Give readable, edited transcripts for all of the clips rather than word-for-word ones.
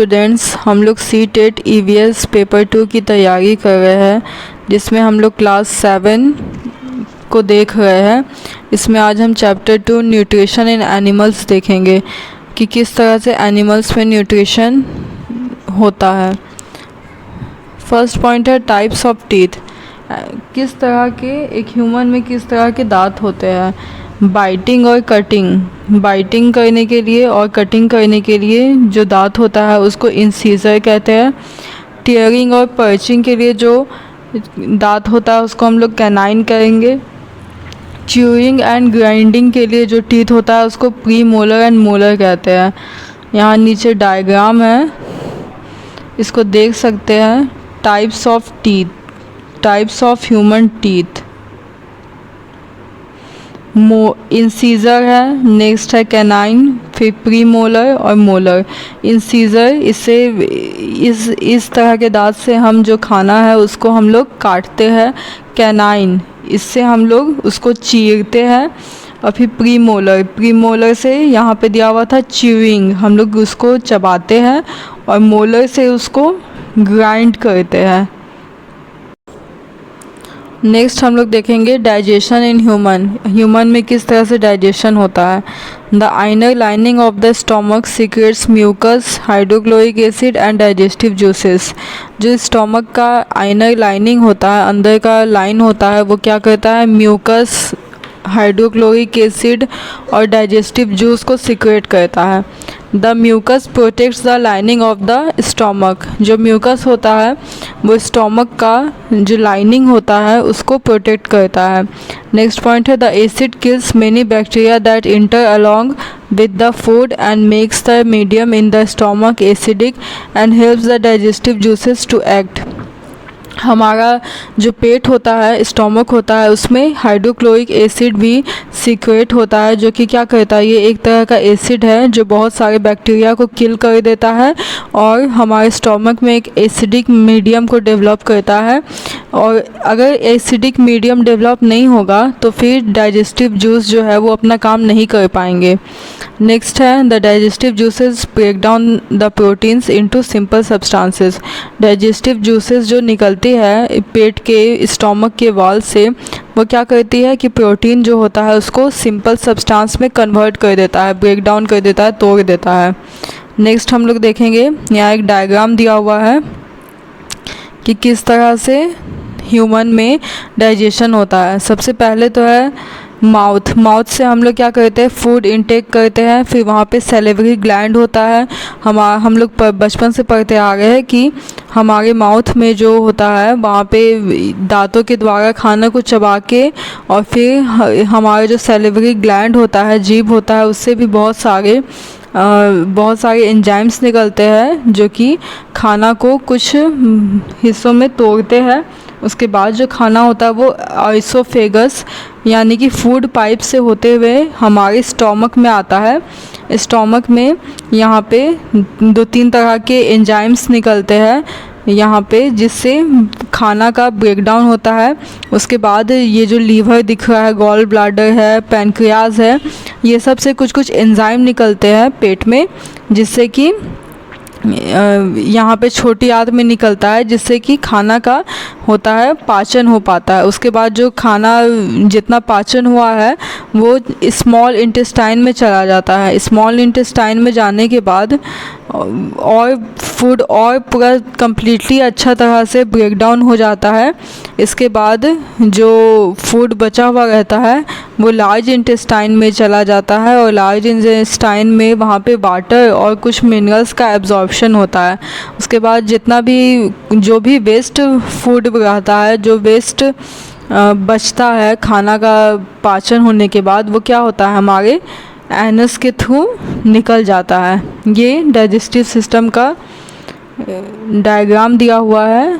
Students, हम लोग CTET EVS paper 2 की तैयारी कर रहे हैं, जिसमें हम लोग क्लास 7 को देख रहे हैं। इसमें आज हम चैप्टर 2 न्यूट्रिशन इन एनिमल्स देखेंगे कि किस तरह से एनिमल्स में न्यूट्रिशन होता है। फर्स्ट पॉइंट है टाइप्स ऑफ टीथ। किस तरह के एक ह्यूमन में किस तरह के दांत होते हैं। बाइटिंग और कटिंग, बाइटिंग करने के लिए और कटिंग करने के लिए जो दांत होता है उसको इंसीजर कहते हैं। टीयरिंग और पर्चिंग के लिए जो दांत होता है उसको हम लोग कैनाइन कहेंगे। च्यूइंग एंड ग्राइंडिंग के लिए जो टीथ होता है उसको प्री मोलर एंड मोलर कहते हैं। यहाँ नीचे डायग्राम है, इसको देख सकते हैं। Types of teeth, types of human teeth. Incisor है, नेक्स्ट है कैनाइन, फिर प्री मोलर और मोलर। इंसीजर, इससे इस तरह के दांत से हम जो खाना है उसको हम लोग काटते हैं। कैनाइन, इससे हम लोग उसको चीरते हैं। और फिर प्री मोलर, प्री मोलर से यहाँ पे दिया हुआ था च्यूइंग, हम लोग उसको चबाते हैं। और मोलर से उसको ग्राइंड करते हैं। नेक्स्ट हम लोग देखेंगे डाइजेशन इन ह्यूमन। ह्यूमन में किस तरह से डाइजेशन होता है। The inner lining of the stomach secretes mucus, hydrochloric acid and digestive juices. जो स्टोमक का आइनर लाइनिंग होता है, अंदर का लाइन होता है, वो क्या करता है, म्यूकस, हाइड्रोक्लोरिक एसिड और डाइजेस्टिव जूस को सीक्रेट करता है। The mucus protects the lining of the stomach. जो म्यूकस होता है वो स्टोमक का जो लाइनिंग होता है उसको प्रोटेक्ट करता है। नेक्स्ट पॉइंट है the acid kills many bacteria that inter along with the food and makes the medium in the stomach acidic and helps the digestive juices to act। हमारा जो पेट होता है, स्टोमक होता है, उसमें हाइड्रोक्लोरिक एसिड भी secret होता है, जो कि क्या करता है, ये एक तरह का एसिड है जो बहुत सारे बैक्टीरिया को किल कर देता है और हमारे स्टोमक में एक एसिडिक मीडियम को डेवलप करता है। और अगर एसिडिक मीडियम डेवलप नहीं होगा तो फिर डाइजेस्टिव जूस जो है वो अपना काम नहीं कर पाएंगे। नेक्स्ट है the digestive juices break down the proteins into simple substances. Digestive juices जो निकलती है पेट के स्टोमक के वॉल से, वो क्या करती है कि प्रोटीन जो होता है उसको सिंपल सब्सटेंस में कन्वर्ट कर देता है, ब्रेक डाउन कर देता है, तोड़ देता है। नेक्स्ट हम लोग देखेंगे, यहाँ एक डायग्राम दिया हुआ है कि किस तरह से ह्यूमन में डाइजेशन होता है। सबसे पहले तो है माउथ। माउथ से हम लोग क्या करते हैं, फूड इनटेक करते हैं। फिर वहाँ पे सैलिवरी ग्लैंड होता है। हम लोग बचपन से पढ़ते आ गए हैं कि हमारे माउथ में जो होता है वहाँ पे दांतों के द्वारा खाना को चबा के और फिर हमारा जो सैलिवरी ग्लैंड होता है, जीभ होता है, उससे भी बहुत सारे एंजाइम्स निकलते हैं जो कि खाना को कुछ हिस्सों में तोड़ते हैं। उसके बाद जो खाना होता है वो आइसोफेगस यानी कि फूड पाइप से होते हुए हमारे स्टोमक में आता है। स्टोमक में यहाँ पे 2-3 तरह के एंजाइम्स निकलते हैं यहाँ पे, जिससे खाना का ब्रेकडाउन होता है। उसके बाद ये जो लीवर दिख रहा है, गॉल ब्लैडर है, पैनक्रियाज है, ये सब से कुछ एंजाइम निकलते हैं पेट में, जिससे कि यहाँ पे छोटी आंत में निकलता है, जिससे कि खाना का होता है पाचन हो पाता है। उसके बाद जो खाना जितना पाचन हुआ है वो स्मॉल इंटेस्टाइन में चला जाता है। स्मॉल इंटेस्टाइन में जाने के बाद और फूड और पूरा कम्प्लीटली अच्छा तरह से ब्रेक डाउन हो जाता है। इसके बाद जो फूड बचा हुआ रहता है वो लार्ज इंटेस्टाइन में चला जाता है और लार्ज इंटेस्टाइन में वहाँ पे वाटर और कुछ मिनरल्स का एब्जॉर्प्शन होता है। उसके बाद जितना भी जो भी वेस्ट फूड रहता है, जो वेस्ट बचता है खाना का पाचन होने के बाद, वो क्या होता है, हमारे एनस के थ्रू निकल जाता है। ये डाइजेस्टिव सिस्टम का डायग्राम दिया हुआ है।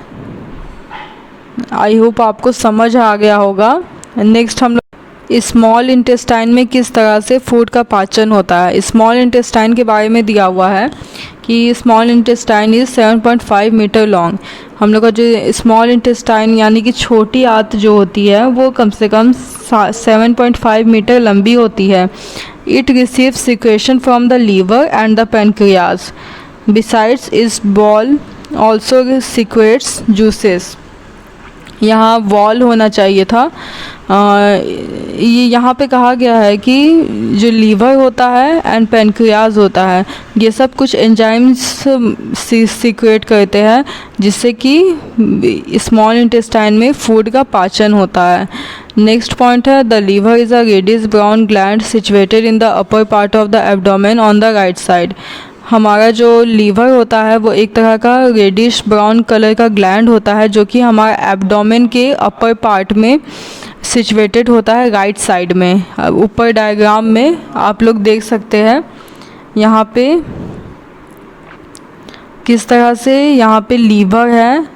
आई होप आपको समझ आ गया होगा। नेक्स्ट हम लोग स्मॉल इंटेस्टाइन में किस तरह से फूड का पाचन होता है। स्मॉल इंटेस्टाइन के बारे में दिया हुआ है कि small intestine is 7.5 metre long. हम लोग का जो स्मॉल इंटेस्टाइन यानी कि छोटी आंत जो होती है वो कम से कम 7.5 मीटर लंबी होती है। It receives secretion from the liver and the pancreas. Besides, its ball also secretes juices. यहाँ वॉल होना चाहिए था। ये यहाँ पे कहा गया है कि जो लीवर होता है एंड पैनक्रियाज होता है, ये सब कुछ एंजाइम्स सीक्रेट करते हैं जिससे कि स्मॉल इंटेस्टाइन में फूड का पाचन होता है। नेक्स्ट पॉइंट है the liver is a reddish brown gland situated in the upper part of the abdomen on the right side. हमारा जो लीवर होता है वो एक तरह का रेडिश ब्राउन कलर का ग्लैंड होता है जो कि हमारे एब्डोमेन के अपर पार्ट में सिचुएटेड होता है राइट साइड में। ऊपर डायग्राम में आप लोग देख सकते हैं यहाँ पे किस तरह से यहाँ पे लीवर है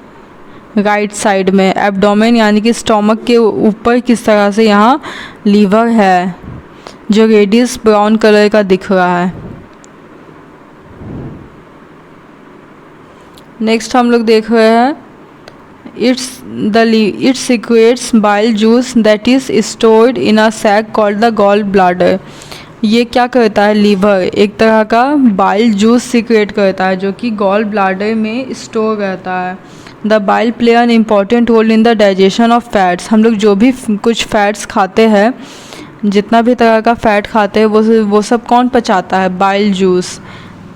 राइट साइड में, एब्डोमेन यानी कि स्टोमक के ऊपर किस तरह से यहाँ लीवर है जो रेडिश ब्राउन कलर का दिख रहा है। नेक्स्ट हम लोग देख रहे हैं it secretes bile juice that is stored in a sac called the gall bladder. ये क्या करता है, लीवर एक तरह का बाइल जूस सिक्रेट करता है जो कि गॉल ब्लाडर में स्टोर रहता है। The bile play an important role in the digestion of fats. हम लोग जो भी कुछ फैट्स खाते हैं, जितना भी तरह का फैट खाते हैं वो सब कौन पचाता है, bile juice.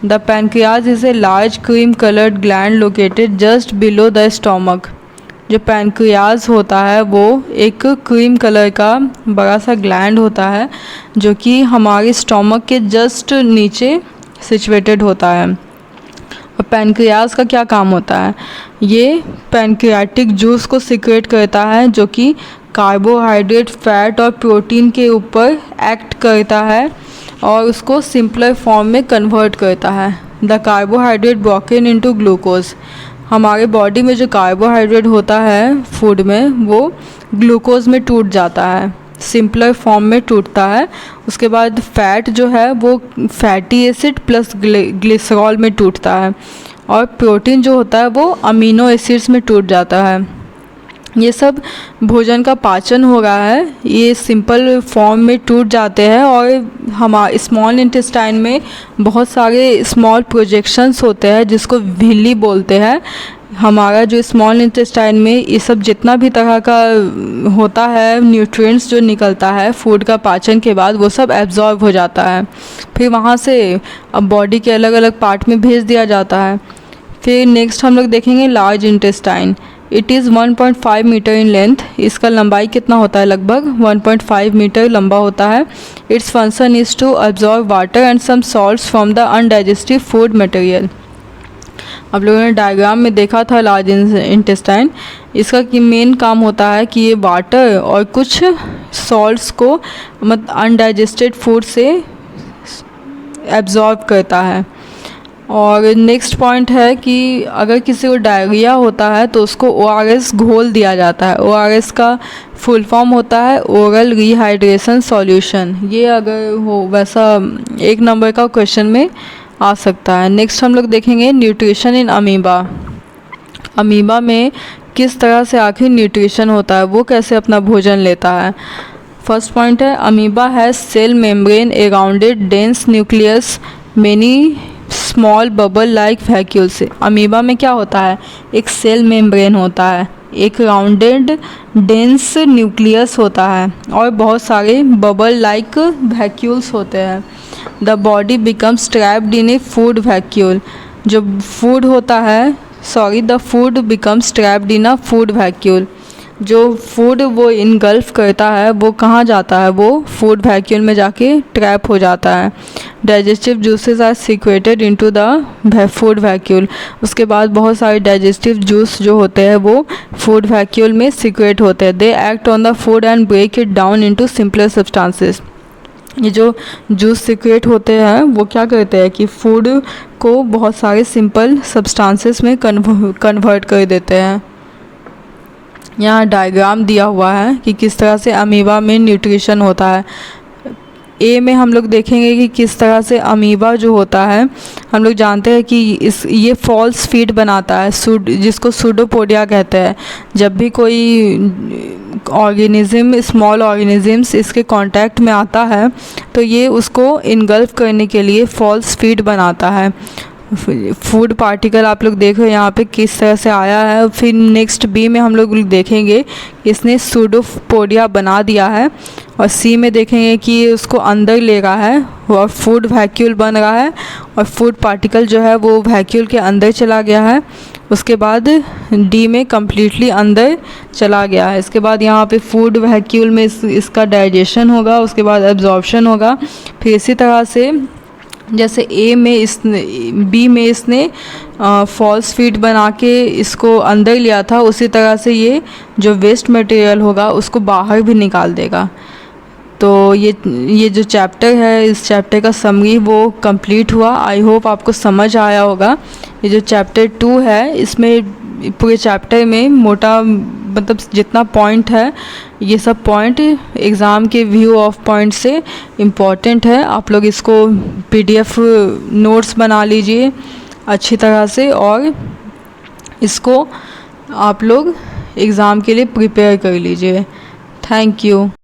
The pancreas is a large cream colored gland located just below the stomach. जो पैनक्रियाज होता है वो एक क्रीम कलर का बड़ा सा ग्लैंड होता है जो कि हमारे स्टोमक के जस्ट नीचे सिचुएटेड होता है। और पैनक्रियाज का क्या काम होता है, ये पैनक्रियाटिक जूस को सिक्रेट करता है जो कि कार्बोहाइड्रेट, फैट और प्रोटीन के ऊपर एक्ट करता है और उसको सिंपलर फॉर्म में कन्वर्ट करता है। The carbohydrate broken into glucose. हमारे बॉडी में जो कार्बोहाइड्रेट होता है फूड में वो ग्लूकोज में टूट जाता है, सिंपलर फॉर्म में टूटता है। उसके बाद फैट जो है वो फैटी एसिड प्लस ग्लिसरॉल में टूटता है और प्रोटीन जो होता है वो अमीनो एसिड्स में टूट जाता है। ये सब भोजन का पाचन हो रहा है, ये सिंपल फॉर्म में टूट जाते हैं और हमारे स्मॉल इंटेस्टाइन में बहुत सारे स्मॉल प्रोजेक्शंस होते हैं जिसको विली बोलते हैं। हमारा जो स्मॉल इंटेस्टाइन में ये सब जितना भी तरह का होता है न्यूट्रिएंट्स जो निकलता है फूड का पाचन के बाद वो सब एब्जॉर्ब हो जाता है, फिर वहाँ से अब बॉडी के अलग अलग पार्ट में भेज दिया जाता है। फिर नेक्स्ट हम लोग देखेंगे large intestine. It is 1.5 metre in length. इसका लंबाई कितना होता है, लगभग 1.5 मीटर लंबा होता है। Its function is to absorb water and some salts from the undigestive food material. आप लोगों ने डायग्राम में देखा था लार्ज इंटेस्टाइन, इसका कि मेन काम होता है कि ये वाटर और कुछ सॉल्ट्स को मतलब अनडाइजेस्टेड फूड से एब्जॉर्ब करता है। और नेक्स्ट पॉइंट है कि अगर किसी को डायरिया होता है तो उसको ORS घोल दिया जाता है। ORS का फुल फॉर्म होता है ओरल रिहाइड्रेशन सॉल्यूशन। ये अगर हो वैसा 1 नंबर का क्वेश्चन में आ सकता है। नेक्स्ट हम लोग देखेंगे न्यूट्रिशन इन अमीबा। अमीबा में किस तरह से आखिर न्यूट्रिशन होता है, वो कैसे अपना भोजन लेता है। फर्स्ट पॉइंट है amoeba has cell membrane a rounded dense nucleus many small bubble like vacuole से। अमीबा में क्या होता है, एक सेल मेम्ब्रेन होता है, एक राउंडेड डेंस न्यूक्लियस होता है और बहुत सारे बबल लाइक वैक्यूल्स होते हैं। The body becomes trapped in A food vacuole. जो फूड होता है the food becomes trapped in a food vacuole. जो फूड वो इनगल्फ करता है वो कहाँ जाता है, वो फूड वैक्यूल में जाके ट्रैप हो जाता है। Digestive juices are secreted into the food vacuole. उसके बाद बहुत सारे डाइजेस्टिव जूस जो होते हैं वो फूड वैक्यूल में सिक्रेट होते हैं। They act on the food and break it down into simpler substances. ये जो जूस सिक्रेट होते हैं वो क्या करते हैं कि फूड को बहुत सारे सिंपल सब्सटेंसेस में कन्वर्ट कर देते हैं। यहाँ डायग्राम दिया हुआ है कि किस तरह से अमीबा में न्यूट्रिशन होता है। ए में हम लोग देखेंगे कि किस तरह से अमीबा जो होता है, हम लोग जानते हैं कि ये फॉल्स फीड बनाता है, जिसको सूडोपोडिया कहते हैं। जब भी कोई ऑर्गेनिज्म, स्मॉल ऑर्गेनिजम्स इसके कांटेक्ट में आता है तो ये उसको इनगल्फ करने के लिए फॉल्स फीड बनाता है। फूड पार्टिकल आप लोग देखो यहाँ पे किस तरह से आया है। फिर नेक्स्ट बी में हम लोग देखेंगे इसने सूडोपोडिया बना दिया है, और सी में देखेंगे कि उसको अंदर ले रहा है और फूड वैक्यूल बन रहा है, और फूड पार्टिकल जो है वो वैक्यूल के अंदर चला गया है। उसके बाद डी में कम्प्लीटली अंदर चला गया है। इसके बाद यहाँ पे फूड वैक्यूल में इसका डाइजेशन होगा, उसके बाद एब्जॉर्प्शन होगा। फिर इसी तरह से जैसे बी में इसने फॉल्स फीड बना के इसको अंदर लिया था, उसी तरह से ये जो वेस्ट मटेरियल होगा उसको बाहर भी निकाल देगा। तो ये जो चैप्टर है, इस चैप्टर का समरी वो कंप्लीट हुआ। आई होप आपको समझ आया होगा। ये जो चैप्टर 2 है, इसमें पूरे चैप्टर में मोटा मतलब जितना पॉइंट है, ये सब पॉइंट एग्ज़ाम के व्यू ऑफ पॉइंट से इम्पॉर्टेंट है। आप लोग इसको PDF नोट्स बना लीजिए अच्छी तरह से, और इसको आप लोग एग्ज़ाम के लिए प्रिपेयर कर लीजिए। Thank you.